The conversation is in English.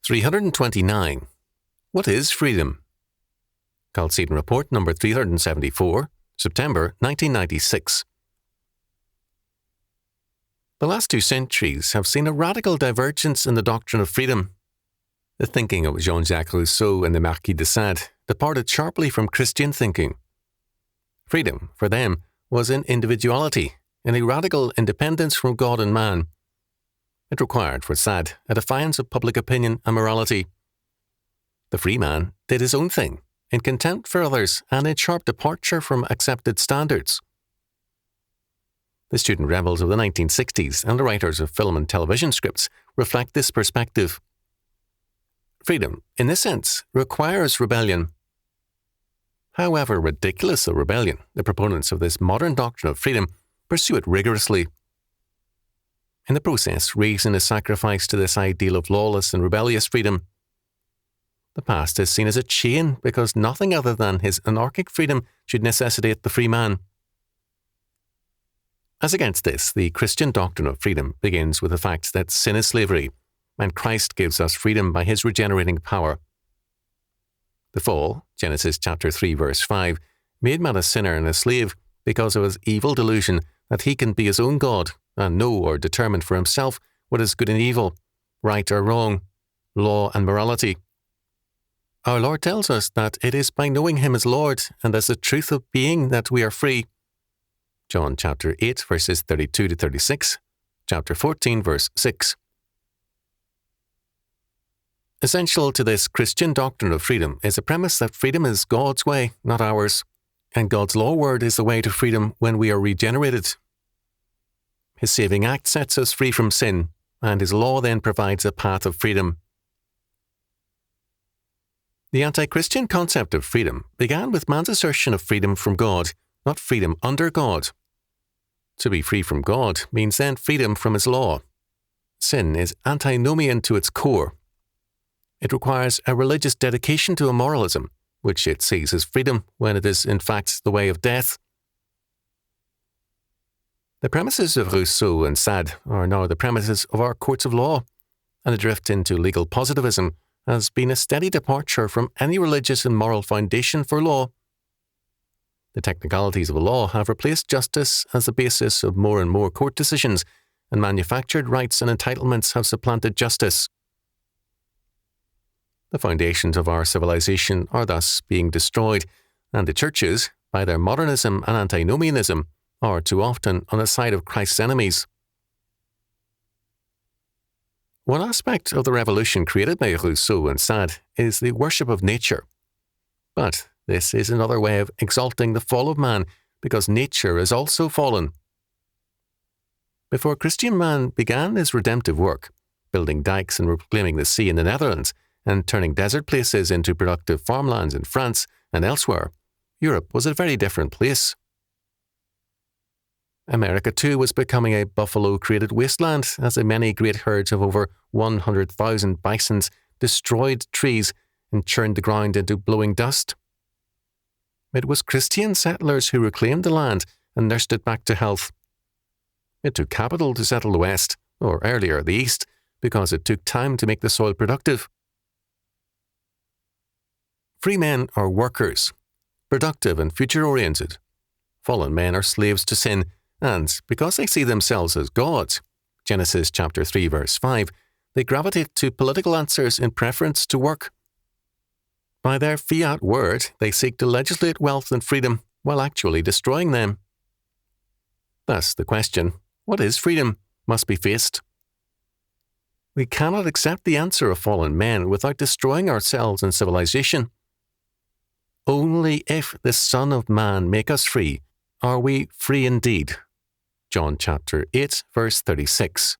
329. What is freedom? Chalcedon Report number 374, September 1996. The last 2 centuries have seen a radical divergence in the doctrine of freedom. The thinking of Jean-Jacques Rousseau and the Marquis de Sade departed sharply from Christian thinking. Freedom, for them, was in individuality, in a radical independence from God and man. It required, for Sade, a defiance of public opinion and morality. The free man did his own thing, in contempt for others and in sharp departure from accepted standards. The student rebels of the 1960s and the writers of film and television scripts reflect this perspective. Freedom, in this sense, requires rebellion. However ridiculous a rebellion, the proponents of this modern doctrine of freedom pursue it rigorously. In the process, reason is sacrificed to this ideal of lawless and rebellious freedom. The past is seen as a chain because nothing other than his anarchic freedom should necessitate the free man. As against this, the Christian doctrine of freedom begins with the fact that sin is slavery, and Christ gives us freedom by his regenerating power. The fall, Genesis chapter 3 verse 5, made man a sinner and a slave because of his evil delusion that he can be his own God and know or determine for himself what is good and evil, right or wrong, law and morality. Our Lord tells us that it is by knowing him as Lord and as the truth of being that we are free. John chapter 8 verses 32 to 36, chapter 14 verse 6. Essential to this Christian doctrine of freedom is the premise that freedom is God's way, not ours, and God's law word is the way to freedom when we are regenerated. His saving act sets us free from sin, and his law then provides a path of freedom. The anti-Christian concept of freedom began with man's assertion of freedom from God, not freedom under God. To be free from God means then freedom from his law. Sin is antinomian to its core. It requires a religious dedication to a moralism, which it sees as freedom when it is in fact the way of death. The premises of Rousseau and Sade are now the premises of our courts of law, and the drift into legal positivism has been a steady departure from any religious and moral foundation for law. The technicalities of law have replaced justice as the basis of more and more court decisions, and manufactured rights and entitlements have supplanted justice. The foundations of our civilization are thus being destroyed, and the churches, by their modernism and antinomianism, are too often on the side of Christ's enemies. One aspect of the revolution created by Rousseau and Sade is the worship of nature. But this is another way of exalting the fall of man, because nature is also fallen. Before Christian man began his redemptive work, building dikes and reclaiming the sea in the Netherlands, and turning desert places into productive farmlands in France and elsewhere, Europe was a very different place. America too was becoming a buffalo-created wasteland as the many great herds of over 100,000 bisons destroyed trees and churned the ground into blowing dust. It was Christian settlers who reclaimed the land and nursed it back to health. It took capital to settle the West, or earlier the East, because it took time to make the soil productive. Free men are workers, productive and future-oriented. Fallen men are slaves to sin, and because they see themselves as gods, Genesis chapter 3 verse 5, they gravitate to political answers in preference to work. By their fiat word, they seek to legislate wealth and freedom while actually destroying them. Thus, the question, what is freedom, must be faced. We cannot accept the answer of fallen men without destroying ourselves and civilization. Only if the Son of Man make us free are we free indeed. John chapter 8, verse 36.